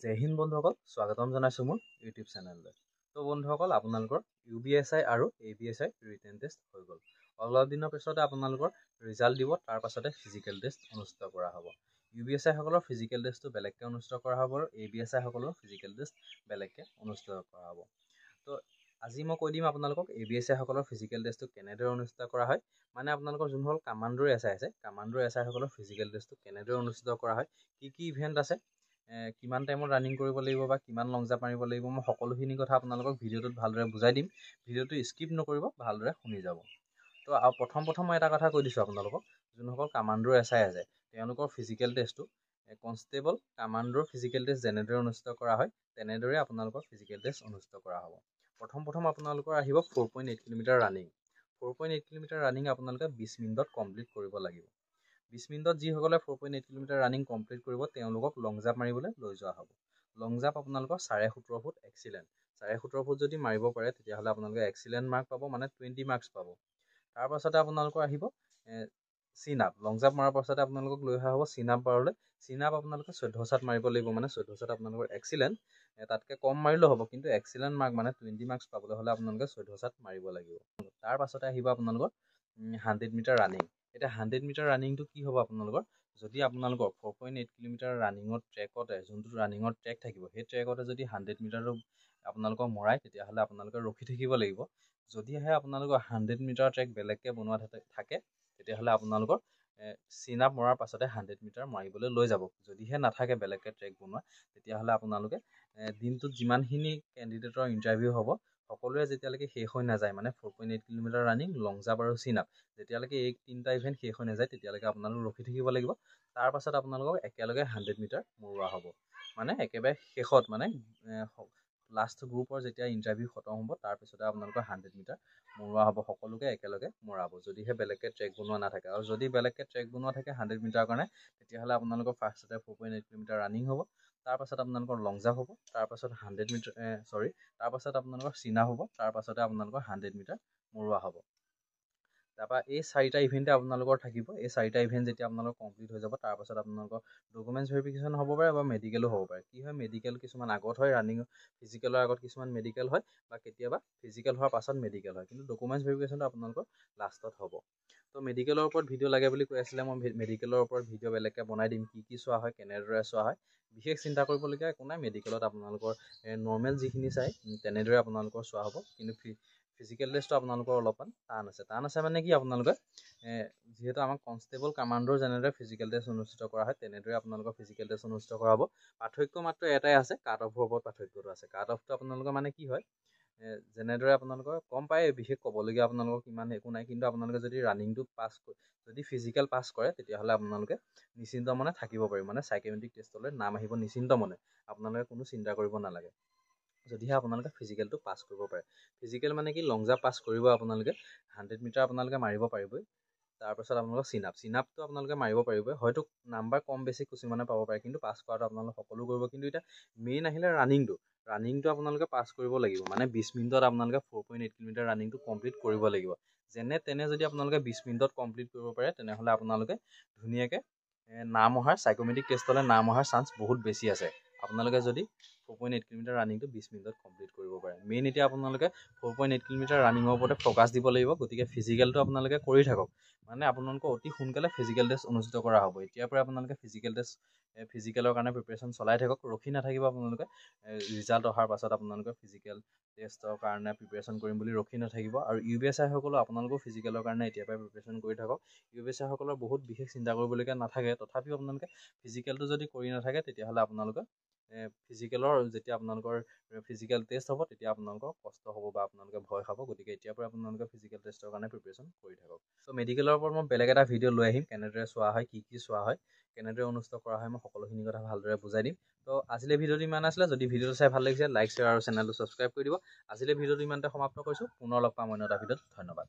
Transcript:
জয় হিন্দ বন্ধুসকল, স্বাগতম জনাইছোঁ মোৰ ইউটিউব চেনেললৈ। তো বন্ধুসকল, আপোনালোকৰ UBSI আৰু ABSI ৰিটেন টেষ্ট হৈ গ'ল। অলপ দিনৰ পিছতে আপোনালোকৰ ৰিজাল্ট দিব, তাৰ পাছতে ফিজিকেল টেষ্ট অনুষ্ঠিত কৰা হ'ব। UBSI সকলৰ ফিজিকেল টেষ্টটো বেলেগকৈ অনুষ্ঠিত কৰা হ'ব আৰু ABSI সকলৰ ফিজিকেল টেষ্ট বেলেগকৈ অনুষ্ঠিত কৰা হ'ব। তো আজি মই কৈ দিম আপোনালোকক ABSI সকলৰ ফিজিকেল টেষ্টটো কেনেদৰে অনুষ্ঠিত কৰা হয়, মানে আপোনালোকৰ যোনসকল কামাণ্ডোৰ SI আছে, কামাণ্ডোৰ SI সকলৰ ফিজিকেল টেষ্টটো কেনেদৰে অনুষ্ঠিত কৰা হয়, কি ইভেণ্ট আছে, কিমান টাইমত ৰানিং কৰিব লাগিব বা কিমান লং জাম্প মাৰিব লাগিব, মই সকলোখিনি কথা আপোনালোকক ভিডিঅ'টোত ভালদৰে বুজাই দিম। ভিডিঅ'টো স্কিপ নকৰিব, ভালদৰে শুনি যাব। তো প্ৰথম মই এটা কথা কৈ দিছোঁ আপোনালোকক, যোনসকল কামাণ্ডোৰ SI আছে তেওঁলোকৰ ফিজিকেল টেষ্টটো কনষ্টেবল কামাণ্ডোৰ ফিজিকেল টেষ্ট যেনেদৰে অনুষ্ঠিত কৰা হয় তেনেদৰে আপোনালোকৰ ফিজিকেল টেষ্ট অনুষ্ঠিত কৰা হ'ব। প্ৰথম আপোনালোকৰ আহিব 4.8 কিলোমিটাৰ ৰানিং। 4.8 কিলোমিটাৰ ৰানিং আপোনালোকে 20 মিনিটত কমপ্লিট কৰিব লাগিব। 20 মিনিটত যিসকলে 4.8 কিলোমিটাৰ ৰানিং কমপ্লিট কৰিব তেওঁলোকক লং জাম্প মাৰিবলৈ লৈ যোৱা হ'ব। লং জাম্প আপোনালোকৰ 17.5 ফুট এক্সিলেণ্ট। 17.5 ফুট যদি মাৰিব পাৰে তেতিয়াহ'লে আপোনালোকে এক্সিলেণ্ট মাৰ্ক পাব, মানে 20 মাৰ্কছ পাব। তাৰ পাছতে আপোনালোকৰ আহিব চিন আপ। লং জাম্প মৰাৰ পাছতে আপোনালোকক লৈ অহা হ'ব চিন আপ বাৰলৈ। চিন আপ আপোনালোকে 14 চাত মাৰিব লাগিব, মানে 14 চাত আপোনালোকৰ এক্সিলেণ্ট। তাতকৈ কম মাৰিলেও হ'ব, কিন্তু এক্সিলেণ্ট মাৰ্ক মানে 20 মাৰ্কছ পাবলৈ হ'লে আপোনালোকে 14 চাত মাৰিব লাগিব। তাৰ পাছতে আহিব আপোনালোকৰ 100 মিটাৰ ৰানিং। এতিয়া 100 মিটাৰ ৰানিংটো কি হ'ব আপোনালোকৰ, যদি আপোনালোকৰ 4.8 কিলোমিটাৰ ৰানিঙৰ ট্ৰেকতে, যোনটো ৰানিঙৰ ট্ৰেক থাকিব, সেই ট্ৰেকতে যদি 100 মিটাৰটো আপোনালোকক মৰাই তেতিয়াহ'লে আপোনালোকে ৰখি থাকিব লাগিব। যদিহে আপোনালোকৰ 100 মিটাৰ ট্ৰেক বেলেগকৈ বনোৱা থাকে তেতিয়াহ'লে আপোনালোকৰ চিন আপ মৰাৰ পাছতে 100 মিটাৰ মাৰিবলৈ লৈ যাব। যদিহে নাথাকে বেলেগকৈ ট্ৰেক বনোৱা তেতিয়াহ'লে আপোনালোকে দিনটোত যিমানখিনি কেণ্ডিডেটৰ ইণ্টাৰভিউ হ'ব সকলোৱে যেতিয়ালৈকে শেষ হৈ নাযায়, মানে 4.8 কিলোমিটাৰ ৰানিং, লং জাম্প আৰু চিন আপ, যেতিয়ালৈকে এই তিনিটা ইভেণ্ট শেষ হৈ নাযায় তেতিয়ালৈকে আপোনালোক ৰখি থাকিব লাগিব। তাৰ পাছত আপোনালোকক একেলগে 100 মিটাৰ মৰোৱা হ'ব, মানে একেবাৰে শেষত, মানে লাষ্ট গ্ৰুপৰ যেতিয়া ইণ্টাৰভিউ খতম হ'ব তাৰপিছতে আপোনালোকৰ 100 মিটাৰ মৰোৱা হ'ব, সকলোকে একেলগে মৰাব, যদিহে বেলেগকৈ ট্ৰেক বনোৱা নাথাকে। আৰু যদি বেলেগকৈ ট্ৰেক বনোৱা থাকে 100 মিটাৰৰ কাৰণে তেতিয়াহ'লে আপোনালোকৰ ফাৰ্ষ্টতে 4.8 কিলোমিটাৰ ৰানিং হ'ব, তাৰপাছত আপোনালোকৰ লং জাম্প হ'ব, তাৰপাছত 100 মিটাৰ তাৰপাছত আপোনালোকৰ চিন আপ হ'ব, তাৰপাছতে আপোনালোকৰ 100 মিটাৰ মৰোৱা হ'ব। তাৰপৰা এই 4টা ইভেণ্টে আপোনালোকৰ থাকিব। এই 4টা ইভেণ্ট যেতিয়া আপোনালোকৰ কমপ্লিট হৈ যাব তাৰপাছত আপোনালোকৰ ডকুমেণ্টছ ভেৰিফিকেশ্যন হ'ব পাৰে বা মেডিকেলো হ'ব পাৰে। কি হয়, মেডিকেল কিছুমান আগত হয়, ৰানিং ফিজিকেলৰ আগত কিছুমান মেডিকেল হয়, বা কেতিয়াবা ফিজিকেল হোৱাৰ পাছত মেডিকেল হয়, কিন্তু ডকুমেণ্টছ ভেৰিফিকেশ্যনটো আপোনালোকৰ লাষ্টত হ'ব। তো মেডিকেলৰ ওপৰত ভিডিঅ' লাগে বুলি কৈ আছিলে, মই মেডিকেলৰ ওপৰত ভিডিঅ' বেলেগকৈ বনাই দিম, কি চোৱা হয়, কেনেদৰে চোৱা হয়। বিশেষ চিন্তা কৰিবলগীয়া একো নাই, মেডিকেলত আপোনালোকৰ নৰ্মেল যিখিনি চাই তেনেদৰে আপোনালোকৰ চোৱা হ'ব, কিন্তু ফিজিকেল টেষ্টটো আপোনালোকৰ অলপমান টান আছে মানে কি, আপোনালোকে যিহেতু আমাক কনষ্টেবল কামাণ্ডোৰ যেনেদৰে ফিজিকেল টেষ্ট অনুষ্ঠিত কৰা হয় তেনেদৰে আপোনালোকৰ ফিজিকেল টেষ্ট অনুষ্ঠিত কৰা হ'ব। পাৰ্থক্য মাত্ৰ এটাই আছে, কাট অফৰ ওপৰত পাৰ্থক্যটো আছে। কাট অফটো আপোনালোকৰ মানে কি হয়, যেনেদৰে আপোনালোকৰ গম পায়, বিশেষ ক'বলগীয়া আপোনালোকক ইমান একো নাই, কিন্তু আপোনালোকে যদি ৰানিংটো যদি ফিজিকেল পাছ কৰে তেতিয়াহ'লে আপোনালোকে নিশ্চিন্ত মনে থাকিব পাৰিব, মানে সাইকেমেট্ৰিক টেষ্টলৈ নাম আহিব নিশ্চিন্ত মনে, আপোনালোকে কোনো চিন্তা কৰিব নালাগে, যদিহে আপোনালোকে ফিজিকেলটো পাছ কৰিব পাৰে। ফিজিকেল মানে কি, লং জাম্প পাছ কৰিব আপোনালোকে, 100 মিটাৰ আপোনালোকে মাৰিব পাৰিবই, তাৰপাছত আপোনালোকৰ চিন আপটো আপোনালোকে মাৰিব পাৰিবই। হয়তো নাম্বাৰ কম বেছি কিছুমানে পাব পাৰে, কিন্তু পাছ কৰাটো আপোনালোকে সকলো কৰিব। কিন্তু এতিয়া মেইন আহিলে ৰানিংটো আপোনালোকে পাছ কৰিব লাগিব, মানে 20 মিনিটত আপোনালোকে 4.8 কিলোমিটাৰ ৰানিংটো কমপ্লিট কৰিব লাগিব। যেনে তেনে যদি আপোনালোকে 20 মিনিটত কমপ্লিট কৰিব পাৰে তেনেহ'লে আপোনালোকে ধুনীয়াকৈ নাম অহাৰ, সাইকোমেট্ৰিক টেষ্টলৈ নাম অহাৰ চান্স বহুত বেছি আছে, আপোনালোকে যদি 4.8 কিলোমিটাৰ ৰানিংটো 20 মিনিটত কমপ্লিট কৰিব পাৰে। মেইন এতিয়া আপোনালোকে 4.8 কিলোমিটাৰ ৰানিঙৰ ওপৰতে ফ'কাছ দিব লাগিব, গতিকে ফিজিকেলটো আপোনালোকে কৰি থাকক, মানে আপোনালোকৰ অতি সোনকালে ফিজিকেল টেষ্ট অনুষ্ঠিত কৰা হ'ব। এতিয়াৰ পৰা আপোনালোকে ফিজিকেলৰ কাৰণে প্ৰিপেৰেশ্যন চলাই থাকক, ৰখি নাথাকিব আপোনালোকে। ৰিজাল্ট অহাৰ পাছত আপোনালোকে ফিজিকেল টেষ্টৰ কাৰণে প্ৰিপেৰেশ্যন কৰিম বুলি ৰখি নাথাকিব। আৰু UBSI সকলো আপোনালোকেও ফিজিকেলৰ কাৰণে এতিয়াৰ পৰাই প্ৰিপেৰেশ্যন কৰি থাকক। UBSI সকলৰ বহুত বিশেষ চিন্তা কৰিবলগীয়া নাথাকে, তথাপিও আপোনালোকে ফিজিকেলটো যদি কৰি নাথাকে তেতিয়াহ'লে আপোনালোকে ফিজিকেলৰ যেতিয়া আপোনালোকৰ ফিজিকেল টেষ্ট হ'ব তেতিয়া আপোনালোকৰ কষ্ট হ'ব বা আপোনালোকে ভয় খাব, গতিকে এতিয়াৰ পৰা আপোনালোকে ফিজিকেল টেষ্টৰ কাৰণে প্ৰিপেৰেশ্যন কৰি থাকক। ত' মেডিকেলৰ ওপৰত মই বেলেগ এটা ভিডিঅ' লৈ আহিম, কেনেদৰে চোৱা হয়, কি চোৱা হয়, কেনেদৰে অনুষ্ঠিত কৰা হয়, মই সকলোখিনি কথা ভালদৰে বুজাই দিম। তো আজিলৈ ভিডিঅ'টো ইমান আছিলে। যদি ভিডিঅ'টো চাই ভাল লাগিছে লাইক, শ্বেয়াৰ আৰু চেনেলটো ছাবস্ক্ৰাইব কৰি দিব। আজিলৈ ভিডিঅ'টো ইমানতে সমাপ্ত কৰিছোঁ, পুনৰ লগ পাম অন্য এটা ভিডিঅ'ত। ধন্যবাদ।